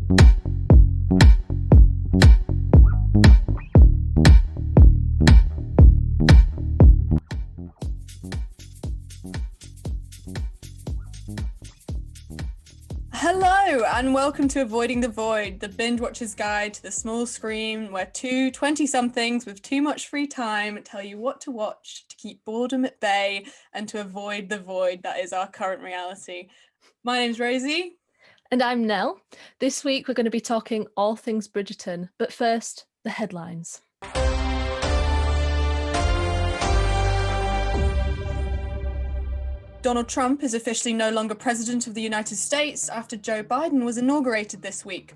Hello and welcome to Avoiding the Void, the Bingewatcher's guide to the small screen, where two 20-somethings with too much free time tell you what to watch to keep boredom at bay and to avoid the void that is our current reality. My name's Rosie. And I'm Nell. This week we're going to be talking all things Bridgerton, but first, the headlines. Donald Trump is officially no longer president of the United States after Joe Biden was inaugurated this week.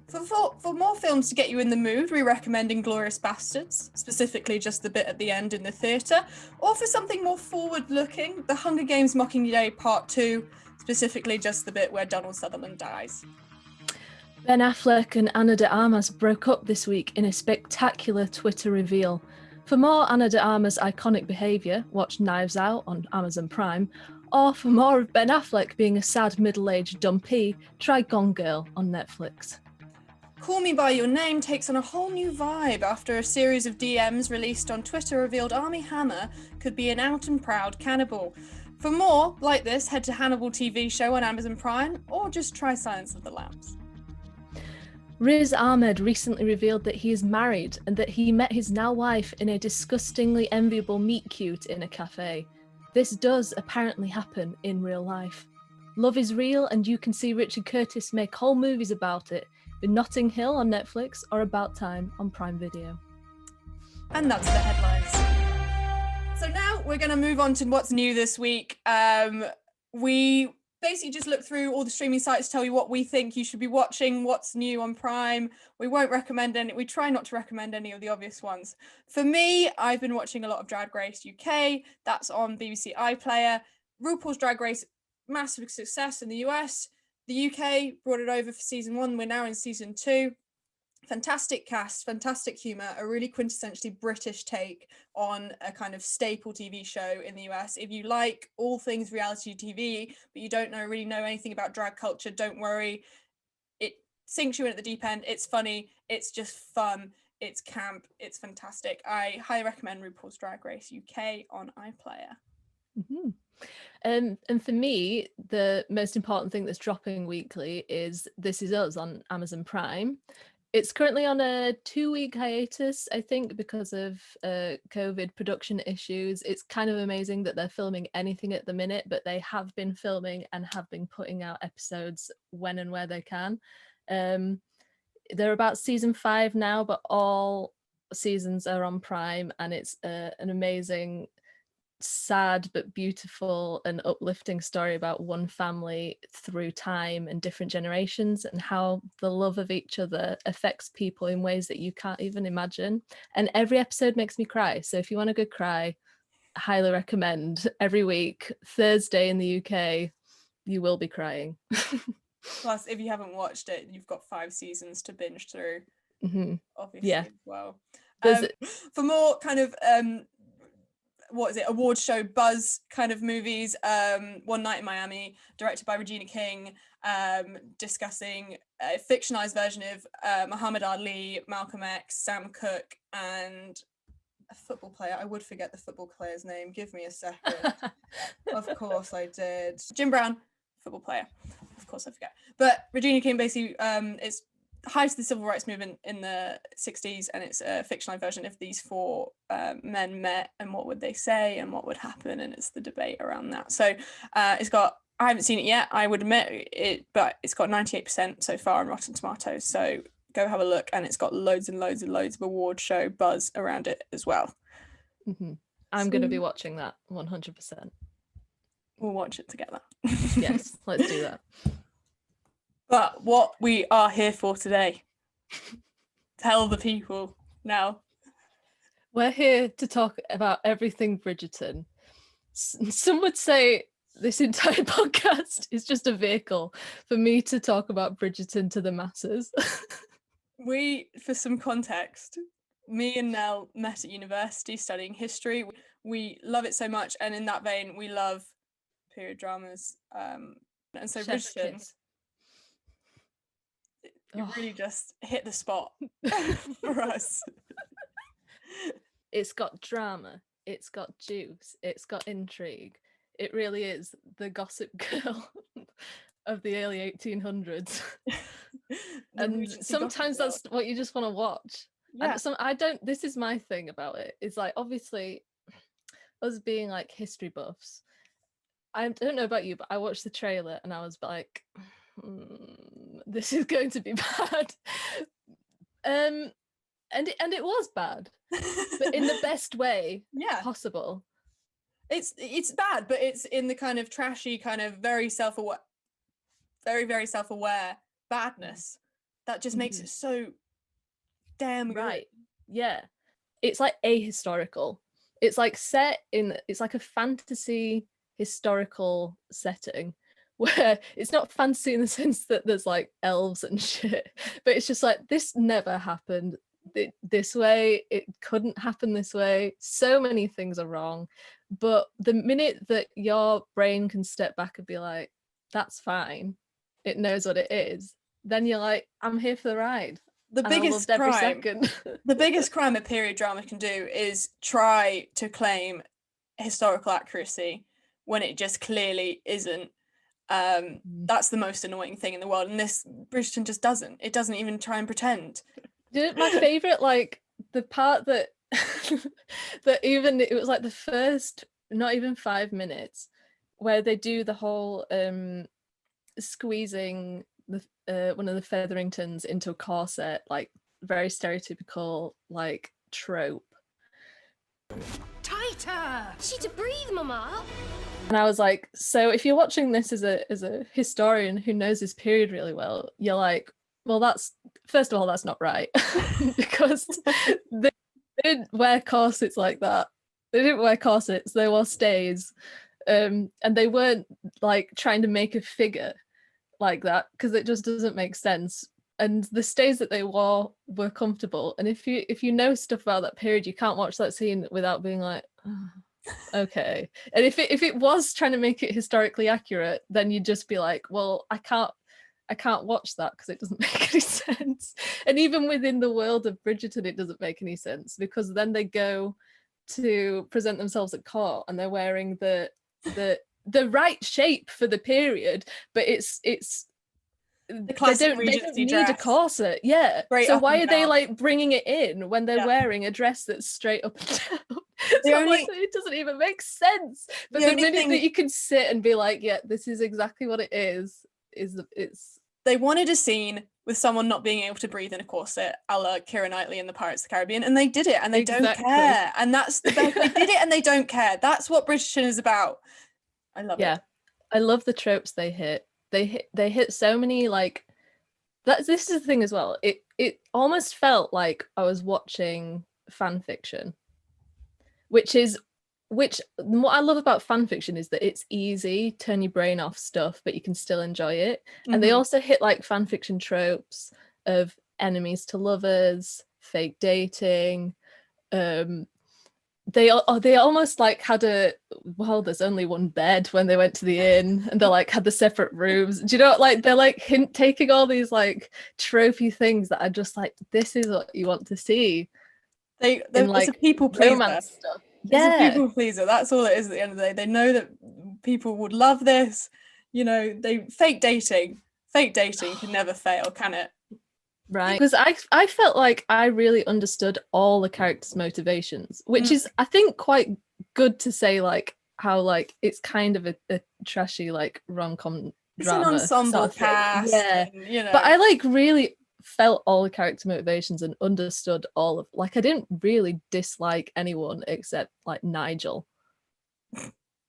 For more films to get you in the mood, we recommend Inglourious Basterds, specifically just the bit at the end in the theatre, or for something more forward-looking, The Hunger Games Mockingjay Part 2, specifically just the bit where Donald Sutherland dies. Ben Affleck and Ana de Armas broke up this week in a spectacular Twitter reveal. For more Ana de Armas' iconic behaviour, watch Knives Out on Amazon Prime, or for more of Ben Affleck being a sad middle-aged dumpy, try Gone Girl on Netflix. Call Me By Your Name takes on a whole new vibe after a series of DMs released on Twitter revealed Armie Hammer could be an out and proud cannibal. For more like this, head to Hannibal TV show on Amazon Prime, or just try Silence of the Lambs. Riz Ahmed recently revealed that he is married and that he met his now wife in a disgustingly enviable meet-cute in a cafe. This does apparently happen in real life. Love is real, and you can see Richard Curtis make whole movies about it with Notting Hill on Netflix or About Time on Prime Video. And that's the headlines. So now we're going to move on to what's new this week. We basically just look through all the streaming sites, tell you what we think you should be watching, what's new on Prime. We won't recommend any, we try not to recommend any of the obvious ones. For me, I've been watching a lot of Drag Race UK, that's on BBC iPlayer. RuPaul's Drag Race, massive success in the US. The UK brought it over for season 1, we're now in season 2. Fantastic cast, fantastic humour, a really quintessentially British take on a kind of staple TV show in the US. If you like all things reality TV, but you don't really know anything about drag culture, don't worry. It sinks you in at the deep end. It's funny. It's just fun. It's camp. It's fantastic. I highly recommend RuPaul's Drag Race UK on iPlayer. Mm-hmm. And for me, the most important thing that's dropping weekly is This Is Us on Amazon Prime. It's currently on a 2-week hiatus, I think, because of COVID production issues. It's kind of amazing that they're filming anything at the minute, but they have been filming and have been putting out episodes when and where they can. They're about season 5 now, but all seasons are on Prime, and it's an amazing, sad but beautiful and uplifting story about one family through time and different generations and how the love of each other affects people in ways that you can't even imagine. And every episode makes me cry. So if you want a good cry, I highly recommend. Every week, Thursday in the UK, you will be crying. Plus, if you haven't watched it, you've got 5 seasons to binge through, obviously, yeah. as well. For more kind of award show buzz kind of movies, One Night in Miami, directed by Regina King, discussing a fictionalized version of Muhammad Ali, Malcolm X, Sam Cooke, and a football player. I would forget the football player's name. Give me a second. Of course I did. Jim Brown, football player. Of course I forget. But Regina King basically it's height of the civil rights movement in the 60s, and it's a fictionalized version of these 4 men met and what would they say and what would happen, and it's the debate around that. So it's got, I haven't seen it yet, I would admit it, but it's got 98% so far on Rotten Tomatoes, so go have a look, and it's got loads and loads and loads of award show buzz around it as well. I'm going to be watching that 100%. We'll watch it together. Yes, let's do that. But what we are here for today, tell the people now. We're here to talk about everything Bridgerton. Some would say this entire podcast is just a vehicle for me to talk about Bridgerton to the masses. For some context, me and Nell met at university studying history. We love it so much, and in that vein, we love period dramas. And so Chef's Bridgerton. kiss. You really just hit the spot for us. It's got drama, it's got juice, it's got intrigue. It really is the Gossip Girl of the early 1800s. And sometimes that's what you just want to watch. Yeah. And this is my thing about it. It's like, obviously, us being like history buffs, I don't know about you, but I watched the trailer and I was like, this is going to be bad. And it was bad, but in the best way possible. It's bad, but it's in the kind of trashy, kind of very self-aware, very self-aware badness that just makes it so damn good. Right. Yeah. It's like ahistorical. It's like it's like a fantasy historical setting where it's not fantasy in the sense that there's like elves and shit, but it's just like, this never happened this way, it couldn't happen this way, so many things are wrong. But the minute that your brain can step back and be like, that's fine, it knows what it is, then you're like, I'm here for the ride. The biggest crime a period drama can do is try to claim historical accuracy when it just clearly isn't. That's the most annoying thing in the world, and this Bridgerton just doesn't. It doesn't even try and pretend. My favorite, like the part that that even it was like the first not even 5 minutes where they do the whole squeezing the one of the Featheringtons into a corset, like very stereotypical like trope. Tighter! She to breathe, Mama. And I was like, so if you're watching this as a historian who knows this period really well, you're like, well, that's, first of all, that's not right. Because they didn't wear corsets like that. They didn't wear corsets, they wore stays. And they weren't like trying to make a figure like that, because it just doesn't make sense. And the stays that they wore were comfortable. And if you know stuff about that period, you can't watch that scene without being like, oh, okay. And if it was trying to make it historically accurate, then you'd just be like, well, I can't watch that because it doesn't make any sense. And even within the world of Bridgerton, it doesn't make any sense, because then they go to present themselves at court and they're wearing the right shape for the period, but it's the classic they don't need a corset. Yeah. So why are they like bringing it in when they're wearing a dress that's straight up and down? It doesn't even make sense. But the minute that you can sit and be like, yeah, this is exactly what it is it's they wanted a scene with someone not being able to breathe in a corset, a la Keira Knightley in the Pirates of the Caribbean, and they did it, and they don't care. And that's the best. They did it and they don't care. That's what Bridgerton is about. I love it. Yeah. I love the tropes they hit. They hit so many, like, this is the thing as well. It almost felt like I was watching fan fiction, which what I love about fan fiction is that it's easy, turn your brain off stuff, but you can still enjoy it. Mm-hmm. And they also hit like fan fiction tropes of enemies to lovers, fake dating. They almost like had there's only one bed when they went to the inn, and they like had the separate rooms. Do you know, like they're like taking all these like tropey things that are just like, this is what you want to see. They're like a people pleaser. Romance stuff. It's a people pleaser. That's all it is at the end of the day. They know that people would love this. You know, fake dating can never fail, can it? Right. Because I felt like I really understood all the characters' motivations, which is, I think, quite good to say, like, how like it's kind of a trashy like rom-com drama. It's an ensemble cast. Yeah. And, you know. But I like really felt all the character motivations and understood all of, like, I didn't really dislike anyone except like Nigel.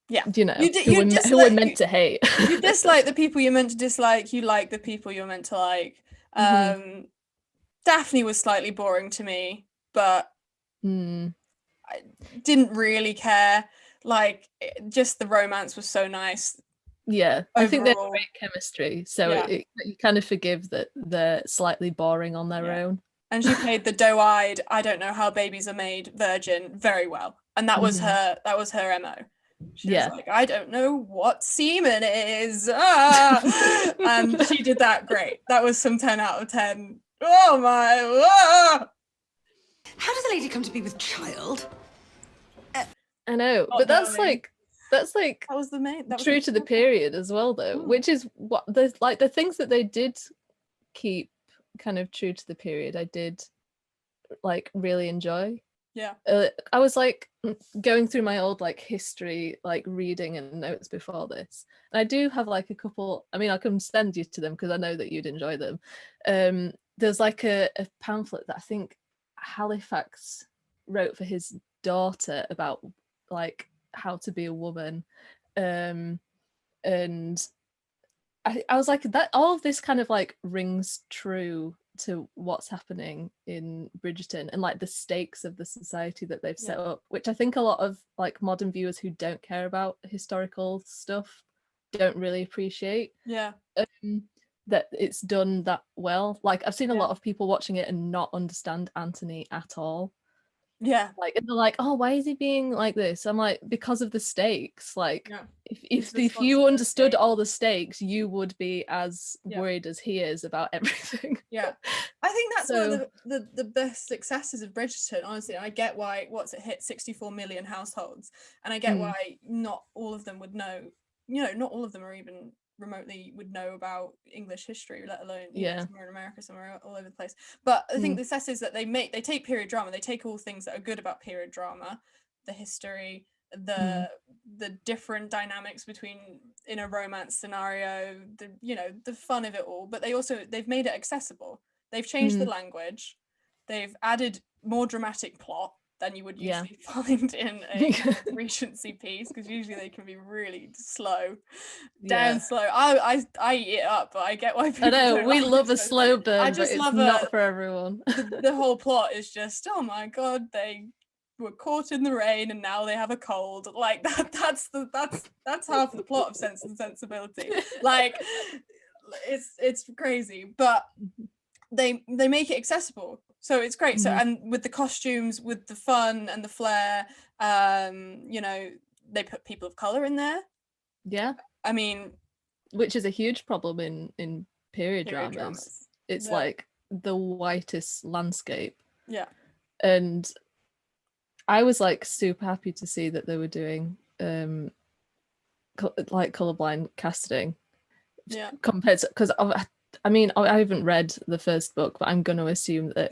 Yeah, you know, who we're meant to hate. You dislike the people you're meant to dislike. You like the people you're meant to like. Daphne was slightly boring to me, but I didn't really care. Like, just the romance was so nice. Yeah, overall. I think they have great chemistry, so you kind of forgive that they're slightly boring on their own. And she played the doe-eyed, I don't know how babies are made virgin very well, and that was her MO. She was like, I don't know what semen is. Ah! And she did that great. That was some 10 out of 10. Oh my. Ah! How does a lady come to be with child? I know, Not but that's knowing. like That was the main. That was true to the period as well, though, which is what the things that they did keep kind of true to the period. I did like really enjoy. Yeah. I was like going through my old like history, like reading and notes before this, and I do have like a couple. I mean, I can send you to them because I know that you'd enjoy them. There's like a pamphlet that I think Halifax wrote for his daughter about like how to be a woman, and I was like, that all of this kind of like rings true to what's happening in Bridgerton and like the stakes of the society that they've set up, which I think a lot of like modern viewers who don't care about historical stuff don't really appreciate. Yeah. That it's done that well. Like I've seen a lot of people watching it and not understand Anthony at all. Yeah. Like, and they're like, oh, why is he being like this? I'm like, because of the stakes. Like, if you understood all the stakes, you would be as worried as he is about everything. Yeah. I think that's one of the best successes of Bridgerton, honestly. And I get why, it hit 64 million households. And I get why not all of them would know, not all of them are even remotely would know about English history, let alone somewhere in America, somewhere all over the place. But I think the success is that they take period drama, they take all things that are good about period drama, the history, the different dynamics between in a romance scenario, the fun of it all, but they've made it accessible. They've changed the language, they've added more dramatic plot than you would usually find in a Regency piece, because usually they can be really slow, slow. I eat it up, but I get why people I know don't we like love it a so slow burn, I just but love it's not for everyone. the whole plot is just, oh my god, they were caught in the rain and now they have a cold. Like that's half the plot of Sense and Sensibility. Like it's crazy, but they make it accessible, so it's great. So, and with the costumes, with the fun and the flair, they put people of color in there. I mean, which is a huge problem in period dramas. It's like the whitest landscape. And I was like super happy to see that they were doing like colorblind casting compared to, because I mean, I haven't read the first book, but I'm going to assume that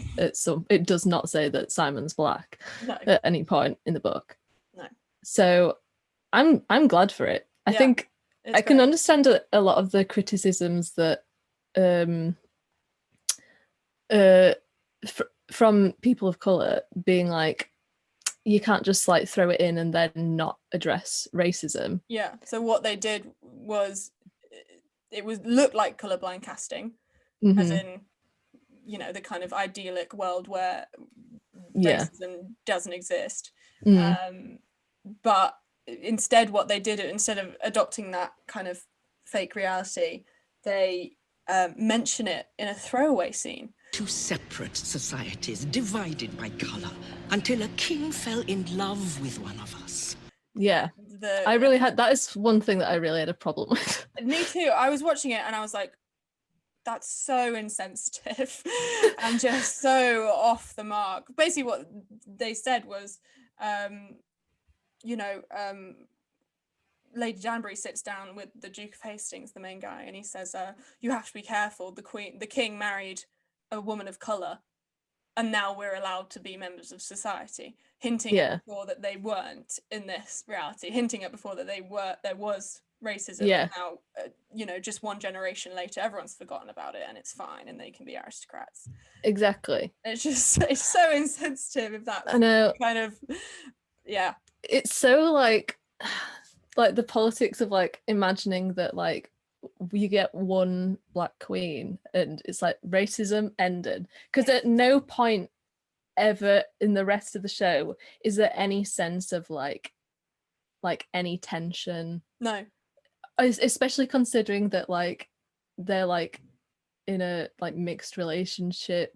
it does not say that Simon's black at any point in the book. So I'm glad for it. I think I can understand a lot of the criticisms that from people of color being like, you can't just like throw it in and then not address racism. So what they did was looked like colorblind casting, as in the kind of idyllic world where racism doesn't exist, but instead what they did, instead of adopting that kind of fake reality, they mention it in a throwaway scene. Two separate societies divided by color until a king fell in love with one of us. I really had, that is one thing that I really had a problem with. Me too. I was watching it and I was like, that's so insensitive and just so off the mark. Basically what they said was, Lady Danbury sits down with the Duke of Hastings, the main guy, and he says, you have to be careful. The king married a woman of color, and now we're allowed to be members of society, hinting at before that they weren't in this reality, hinting at before that there was racism. And now, just one generation later, everyone's forgotten about it and it's fine and they can be aristocrats. Exactly. It's so insensitive if that's I know. kind of, It's so like the politics of like imagining that like you get one black queen and it's like racism ended, because at no point ever in the rest of the show is there any sense of like any tension. No, especially considering that like they're like in a like mixed race relationship.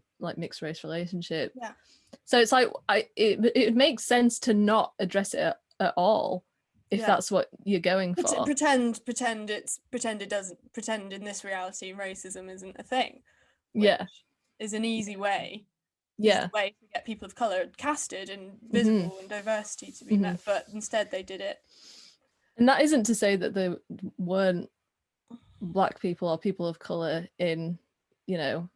So it's like it makes sense to not address it at all. if that's what you're going for. Pretend in this reality racism isn't a thing. Which is an easy way. Yeah. The way to get people of color casted and visible and diversity to be met, but instead they did it. And that isn't to say that there weren't Black people or people of color in, no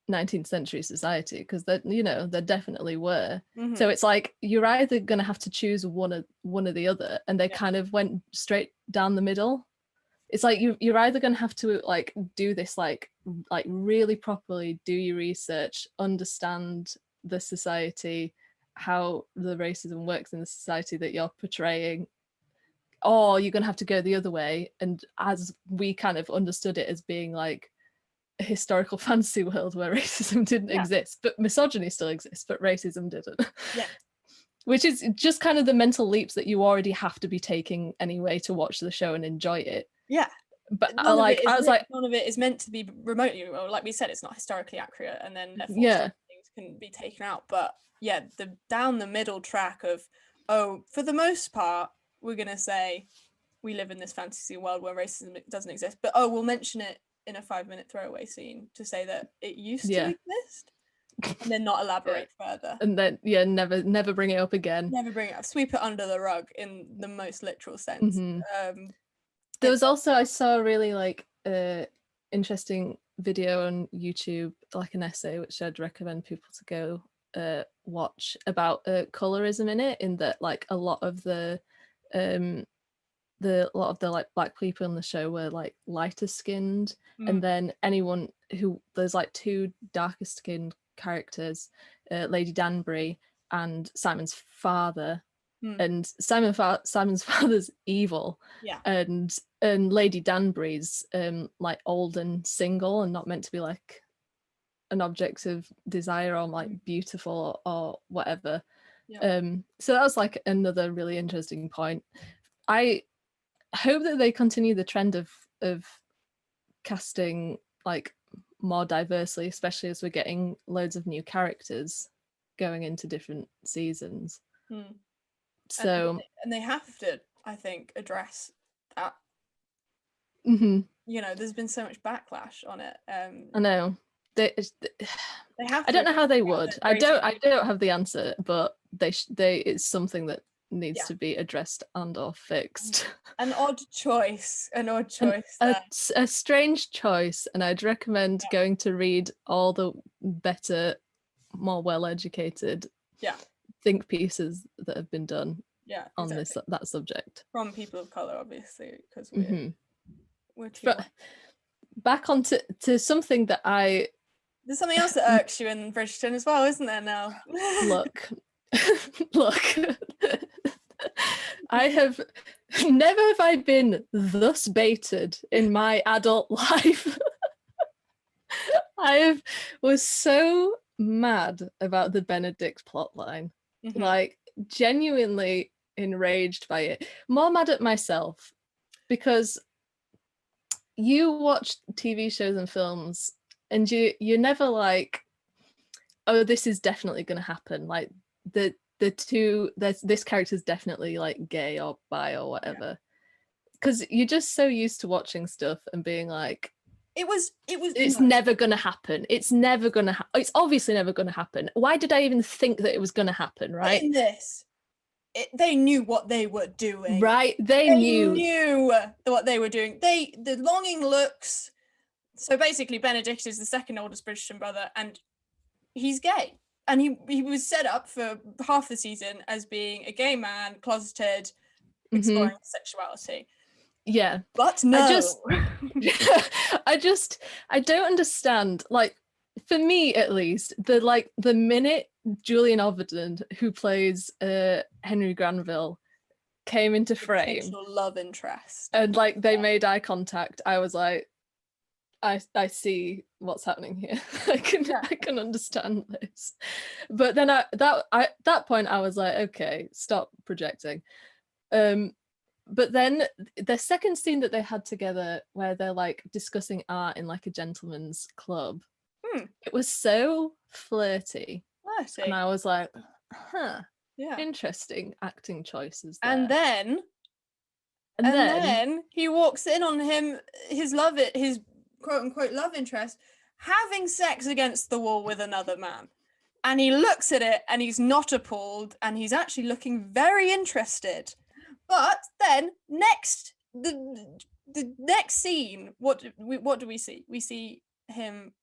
19th century society, because there definitely were. So it's like you're either going to have to choose one or the other, and they kind of went straight down the middle. It's like you're either going to have to like do this like really properly, do your research, understand the society, how the racism works in the society that you're portraying, or you're going to have to go the other way, and as we kind of understood it as being like a historical fantasy world where racism didn't exist, but misogyny still exists, but racism didn't. Which is just kind of the mental leaps that you already have to be taking anyway to watch the show and enjoy it. But none of it is meant to be remotely, or like we said, it's not historically accurate, and then therefore some things can be taken out. But the down the middle track of, for the most part, we're gonna say we live in this fantasy world where racism doesn't exist, but we'll mention it in a 5-minute throwaway scene to say that it used to exist, and then not elaborate further, and then never bring it up again, never bring it up, sweep it under the rug in the most literal sense. There was also, I saw a really interesting video on YouTube, like an essay, which I'd recommend people to go watch, about colorism in it, in that like a lot of the like Black people in the show were like lighter skinned, and then anyone who, there's like 2 darker skinned characters, Lady Danbury and Simon's father. And Simon's father's evil, and Lady Danbury's like old and single and not meant to be like an object of desire or like beautiful or whatever. So that was like another really interesting point. I hope that they continue the trend of casting like more diversely, especially as we're getting loads of new characters going into different seasons. So and they have to, I think, address that. There's been so much backlash on it. I know they have. I don't know how they would. I don't have the answer, but they it's something that needs to be addressed and or fixed. An odd choice. A strange choice, and I'd recommend going to read all the better, more well-educated think pieces that have been done on that subject from people of color, obviously, because we're too but back on to something that there's something else that irks you in Bridgerton as well, isn't there now? look I have never have I been thus baited in my adult life. Was so mad about the Benedict plotline. Like genuinely enraged by it, more mad at myself, because you watch TV shows and films and you're never like, oh, this is definitely going to happen, like this character's definitely like gay or bi or whatever, because you're just so used to watching stuff and being like, it's never gonna happen, it's obviously never gonna happen, why did I even think that it was gonna happen, right? But in this, they knew what they were doing, right? They knew what they were doing. The longing looks, so basically Benedict is the second oldest Bridgerton brother, and he's gay, and he was set up for half the season as being a gay man, closeted, exploring sexuality. But no, I don't understand, like, for me at least, the minute Julian Overton, who plays Henry Granville, came into frame, love interest, and like they made eye contact, I was like, I see what's happening here. I can understand this. But then at that point I was like, okay, stop projecting. But then the second scene that they had together, where they're like discussing art in like a gentleman's club, it was so flirty. And I was like, Yeah. Interesting acting choices And there. And then he walks in on his quote unquote love interest, having sex against the wall with another man. And he looks at it and he's not appalled and he's actually looking very interested. But then the next scene, what do we see? We see him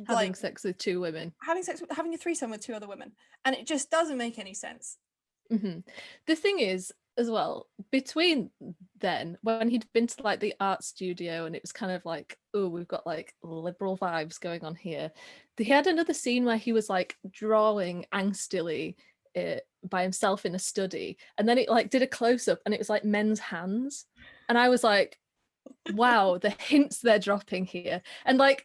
having sex with two women. Having a threesome with two other women. And it just doesn't make any sense. Mm-hmm. The thing is, as well, between then, when he'd been to like the art studio and it was kind of like, oh, we've got like liberal vibes going on here, he had another scene where he was like drawing angstily by himself in a study, and then it like did a close-up and it was like men's hands, and I was like, wow, the hints they're dropping here. And like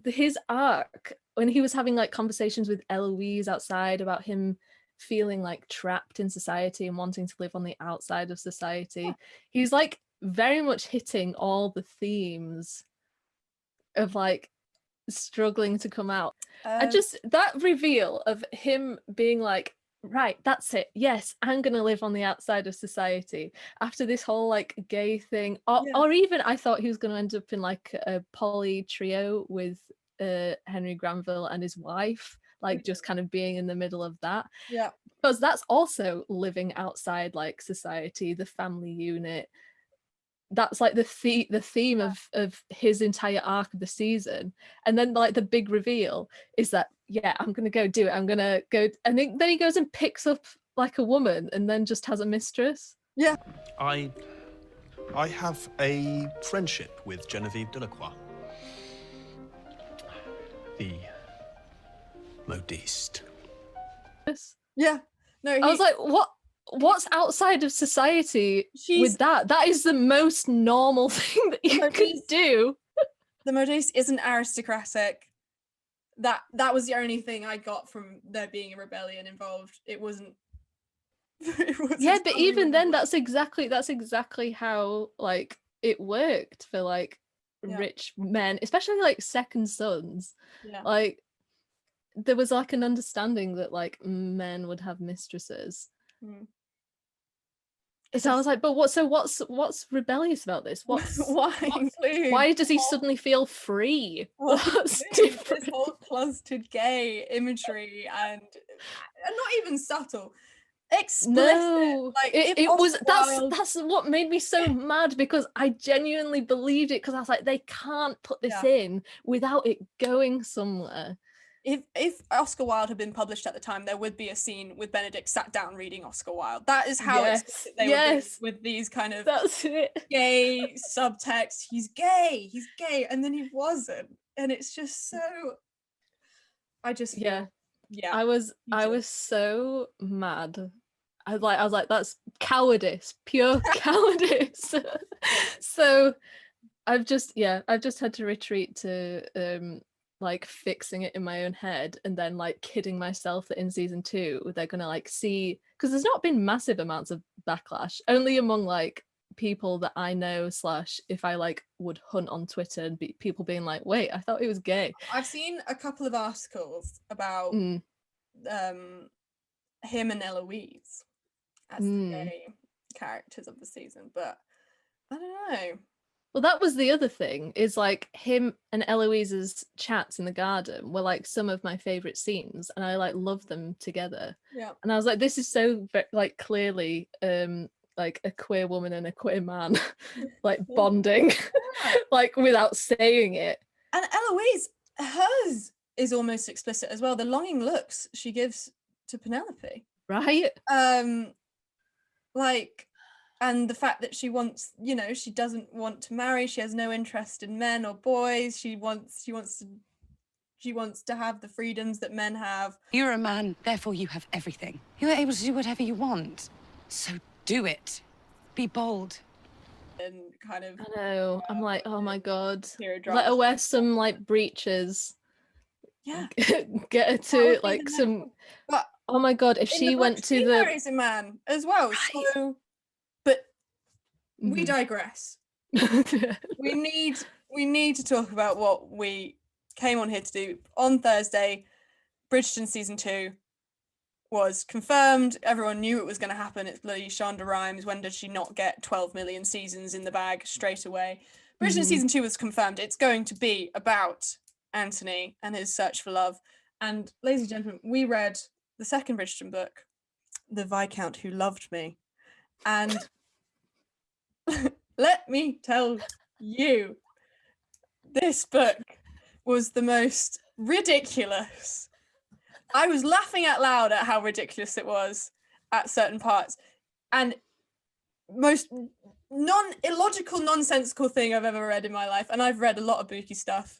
his arc when he was having like conversations with Eloise outside about him feeling like trapped in society and wanting to live on the outside of society, he's like very much hitting all the themes of like struggling to come out. And just that reveal of him being like, right, that's it, yes, I'm gonna live on the outside of society after this whole like gay thing, or even I thought he was gonna end up in like a poly trio with Henry Granville and his wife, like just kind of being in the middle of that, because that's also living outside like society, the family unit. That's like the theme of his entire arc of the season. And then like the big reveal is that, yeah, I'm gonna go do it, I'm gonna go, and then he goes and picks up like a woman and then just has a mistress. I have a friendship with Genevieve Delacroix, the modiste. I was like, what's outside of society with that? That is the most normal thing that you can do. The modiste isn't aristocratic. That was the only thing I got from there being a rebellion involved. It wasn't yeah, but even then that's exactly how like it worked for like rich men, especially like second sons. Like there was like an understanding that like men would have mistresses. So I was like, but what's rebellious about this? Why does he suddenly feel free? What's different? This whole closeted gay imagery and not even subtle, explicit. No, like it was that's what made me so mad, because I genuinely believed it, because I was like, they can't put this in without it going somewhere. If Oscar Wilde had been published at the time, there would be a scene with Benedict sat down reading Oscar Wilde. That is how explicit they were with these kind of gay subtext. He's gay, and then he wasn't, and it's just so. I just feel, I was so mad. I was like, that's cowardice, pure cowardice. So I've just had to retreat to like fixing it in my own head, and then like kidding myself that in season 2 they're gonna like see, because there's not been massive amounts of backlash, only among like people that I know / if I like would hunt on Twitter and people being like, wait, I thought he was gay. I've seen a couple of articles about him and Eloise as the gay characters of the season, but I don't know. Well, that was the other thing, is like him and Eloise's chats in the garden were like some of my favorite scenes, and I like love them together. And I was like, this is so like clearly like a queer woman and a queer man like bonding like without saying it. And Eloise, hers is almost explicit as well, the longing looks she gives to Penelope, right? Like, and the fact that she wants, she doesn't want to marry, she has no interest in men or boys, she wants to have the freedoms that men have. You're a man, therefore you have everything. You're able to do whatever you want. So do it. Be bold. And kind of, I know, I'm like, oh my god, let her wear some like breeches. Get her to like some, but oh my god, if she went to the marries a man as well, right. So but we digress. we need to talk about what we came on here to do on Thursday. Bridgerton season 2. was confirmed. Everyone knew it was going to happen. It's bloody Shonda Rhimes. When did she not get 12 million seasons in the bag straight away? Bridgerton season 2 was confirmed. It's going to be about Anthony and his search for love. And ladies and gentlemen, we read the second Bridgerton book, The Viscount Who Loved Me. And let me tell you, this book was the most ridiculous. I was laughing out loud at how ridiculous it was at certain parts, and most illogical, nonsensical thing I've ever read in my life. And I've read a lot of booky stuff.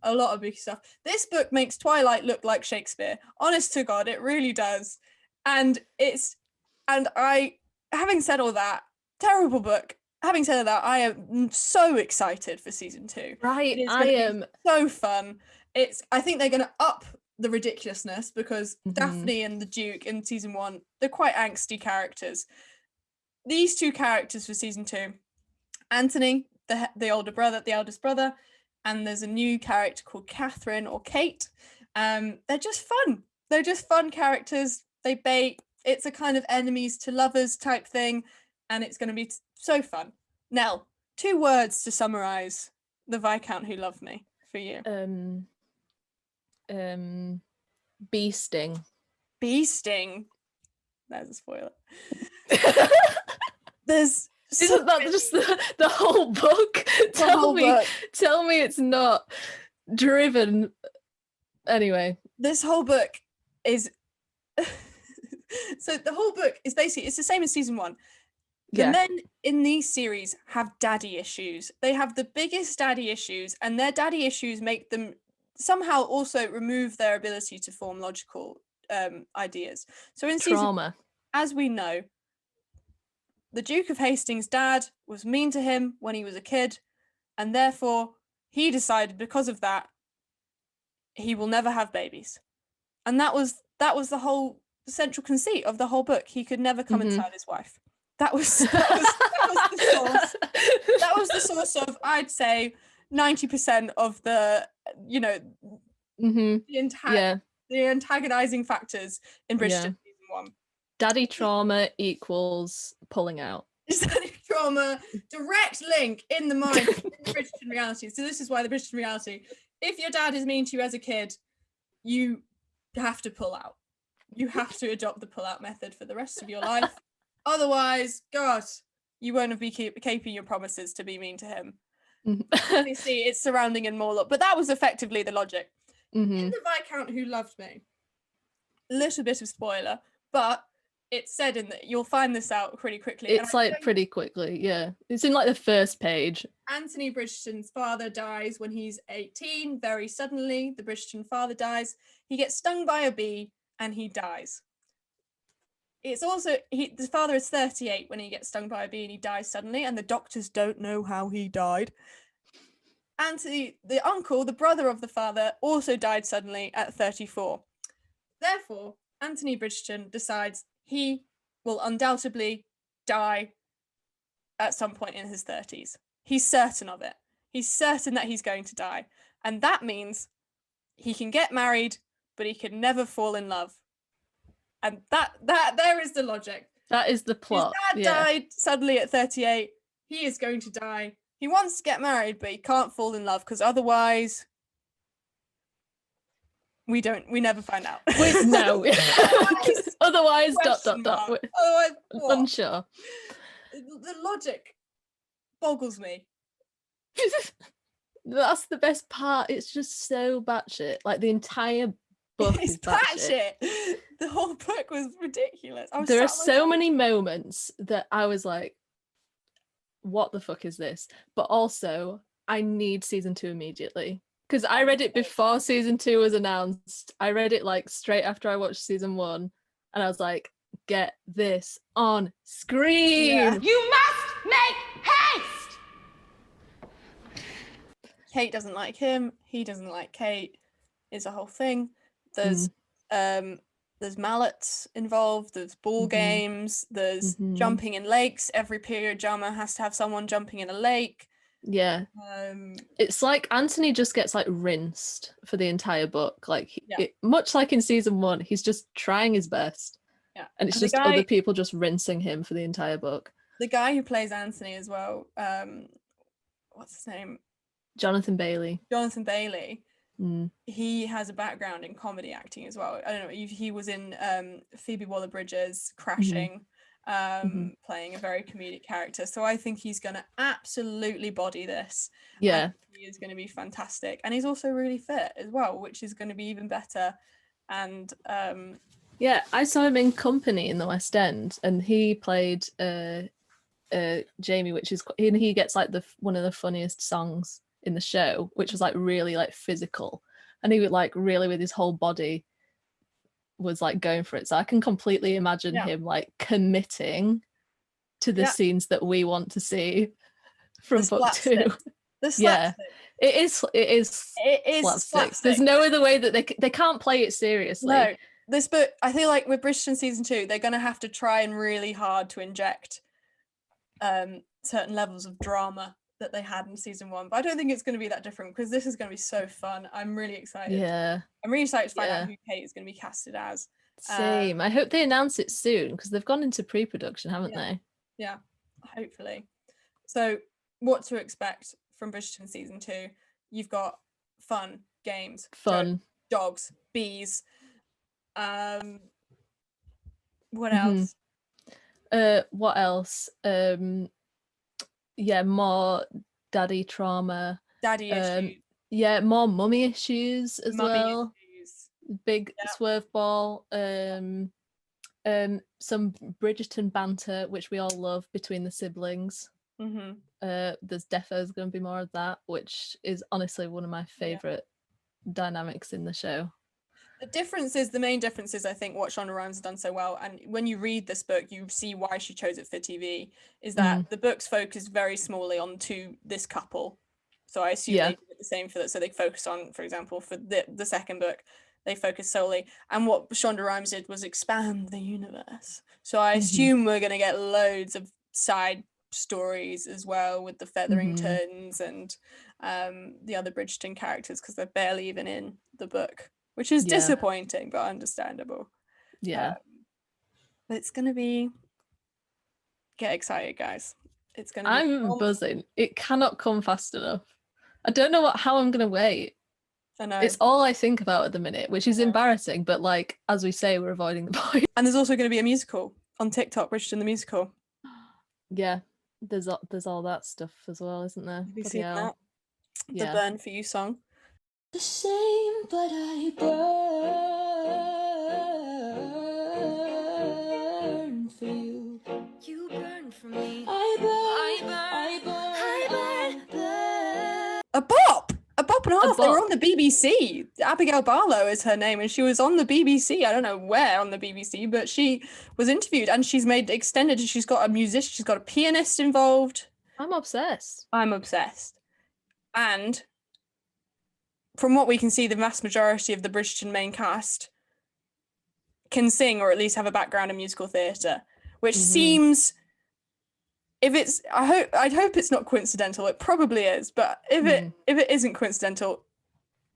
This book makes Twilight look like Shakespeare. Honest to God, it really does. And having said all that, terrible book. Having said that, I am so excited for season 2. Right, I am so fun. I think they're going to up the ridiculousness because Daphne and the Duke in season 1, they're quite angsty characters. These two characters for season 2, Anthony, the eldest brother, and there's a new character called Catherine or Kate. They're just fun. They're just fun characters. They bait. It's a kind of enemies to lovers type thing, and it's going to be so fun. Nell, 2 words to summarize The Viscount Who Loved Me for you. Bee sting. Bee sting. There's a spoiler. Isn't that just the whole book? Tell me it's not driven. Anyway, this whole book is so the whole book is basically, it's the same as season 1. The men in these series have daddy issues. They have the biggest daddy issues, and their daddy issues make them somehow also remove their ability to form logical ideas. So in trauma, as we know, the Duke of Hastings' dad was mean to him when he was a kid, and therefore he decided because of that he will never have babies. And that was the whole central conceit of the whole book. He could never come inside his wife. That was the source. That was the source of, I'd say, 90% of the, the antagonizing factors in Bridgerton season 1. Daddy trauma equals pulling out. Daddy trauma, direct link in the mind in the Bridgerton reality. So this is why the Bridgerton reality, if your dad is mean to you as a kid, you have to pull out. You have to adopt the pull-out method for the rest of your life. Otherwise, God, you won't be keeping your promises to be mean to him. Obviously, it's surrounding and more, but that was effectively the logic. In The Viscount Who Loved Me, a little bit of spoiler, but it's said in that you'll find this out pretty quickly. It's pretty quickly, yeah. It's in like the first page. Anthony Bridgerton's father dies when he's 18, very suddenly. The Bridgerton father dies. He gets stung by a bee and he dies. It's also, the father is 38 when he gets stung by a bee and he dies suddenly, and the doctors don't know how he died. Anthony, the uncle, the brother of the father, also died suddenly at 34. Therefore, Anthony Bridgerton decides he will undoubtedly die at some point in his 30s. He's certain of it. He's certain that he's going to die. And that means he can get married, but he can never fall in love. And that there is the logic. That is the plot. His dad died suddenly at 38. He is going to die. He wants to get married, but he can't fall in love because otherwise we never find out. Wait, no. Otherwise, ... Otherwise, what? Unsure. The logic boggles me. That's the best part. It's just so batshit. Like the entire book is batshit. The whole book was ridiculous. There are so many moments that I was like, what the fuck is this? But also, I need season 2 immediately. Because I read it before season 2 was announced. I read it like straight after I watched season 1. And I was like, get this on screen. Yeah. You must make haste! Kate doesn't like him. He doesn't like Kate. It's a whole thing. There's mallets involved. There's ball games. There's jumping in lakes. Every period drama has to have someone jumping in a lake. Yeah. It's like Anthony just gets like rinsed for the entire book. Like much like in season 1, he's just trying his best. Yeah. And it's just other people just rinsing him for the entire book. The guy who plays Anthony as well, what's his name? Jonathan Bailey. He has a background in comedy acting as well. I don't know, he was in Phoebe Waller-Bridge's Crashing, playing a very comedic character. So I think he's going to absolutely body this. Yeah. He is going to be fantastic. And he's also really fit as well, which is going to be even better. And yeah, I saw him in Company in the West End, and he played Jamie, which is, and he gets like one of the funniest songs in the show, which was like really like physical, and he would like really with his whole body was like going for it. So I can completely imagine him like committing to the scenes that we want to see from book 2. The slapstick. It is slapstick. There's no other way that they can't play it seriously. No, this book, I feel like with Bridgerton season 2, they're going to have to try and really hard to inject certain levels of drama that they had in season 1, but I don't think it's going to be that different, because this is going to be so fun. I'm really excited. I'm really excited to find out who Kate is going to be casted as. Same. I hope they announce it soon, because they've gone into pre-production, haven't they? Yeah, hopefully. So what to expect from Bridgerton season 2? You've got fun, games, dogs, bees. What else? What else? More daddy trauma. Daddy issues. Yeah, more mummy issues as well. Big swerve ball. Some Bridgerton banter, which we all love between the siblings. There's defo going to be more of that, which is honestly one of my favorite dynamics in the show. The main difference is, I think, what Shonda Rhimes has done so well, and when you read this book, you see why she chose it for TV, is that the books focus very smallly onto this couple. So I assume they did the same for that. So they focus on, for example, for the second book, they focus solely. And what Shonda Rhimes did was expand the universe. So I assume we're going to get loads of side stories as well, with the Featheringtons and the other Bridgerton characters, because they're barely even in the book, which is disappointing, but understandable. But it's going to be... Get excited, guys. It's going to be... I'm buzzing. It cannot come fast enough. I don't know how I'm going to wait. I know. It's all I think about at the minute, which is embarrassing, but like, as we say, we're avoiding the point. And there's also going to be a musical on TikTok, Bridgerton the Musical. Yeah, there's all that stuff as well, isn't there? Have you seen that? Yeah. The Burn For You song. The same, but I burn for you. You burn for me. I burn. A bop and a half. They were on the BBC. Abigail Barlow is her name, and she was on the BBC. I don't know where on the BBC, but she was interviewed, and she's made extended. She's got a musician, she's got a pianist involved. I'm obsessed. And from what we can see, the vast majority of the Bridgerton main cast can sing, or at least have a background in musical theatre, which seems... I'd hope it's not coincidental. It probably is, but if it isn't coincidental,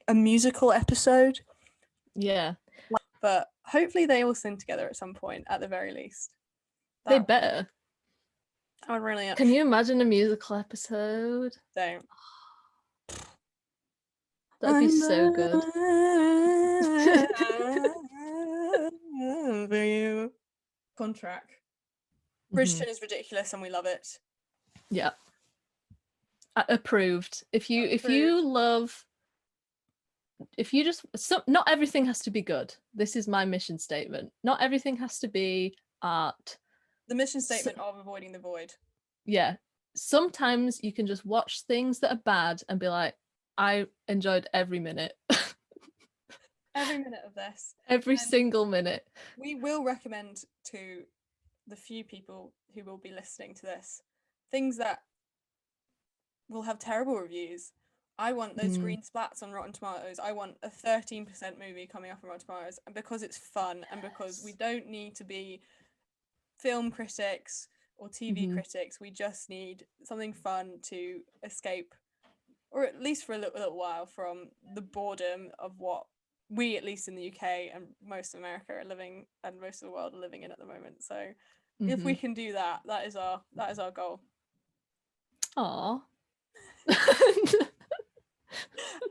a musical episode. Yeah. But hopefully they all sing together at some point, at the very least. They better. I would really... Can you imagine a musical episode? Don't. That'd be so good. For you. Contract. Bridgerton is ridiculous, and we love it. Yeah. Approved. If you not everything has to be good. This is my mission statement. Not everything has to be art. The mission statement of avoiding the void. Yeah. Sometimes you can just watch things that are bad and be like, I enjoyed every minute. Every minute of this. Every single minute. We will recommend to the few people who will be listening to this things that will have terrible reviews. I want those green splats on Rotten Tomatoes. I want a 13% movie coming off on Rotten Tomatoes, and because it's fun, and because we don't need to be film critics or TV critics. We just need something fun to escape, or at least for a little while, from the boredom of what we, at least in the UK and most of America, are living, and most of the world are living in at the moment. So if we can do that, that is our goal. Aw.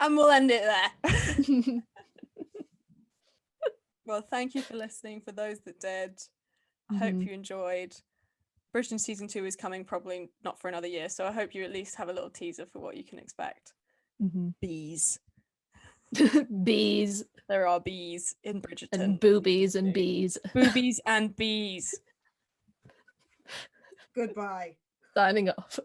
And we'll end it there. Well, thank you for listening. For those that did, I hope you enjoyed. Bridgerton season 2 is coming, probably not for another year, so I hope you at least have a little teaser for what you can expect. Bees. Bees. There are bees in Bridgerton. And boobies and bees. Boobies and bees. Goodbye. Signing off.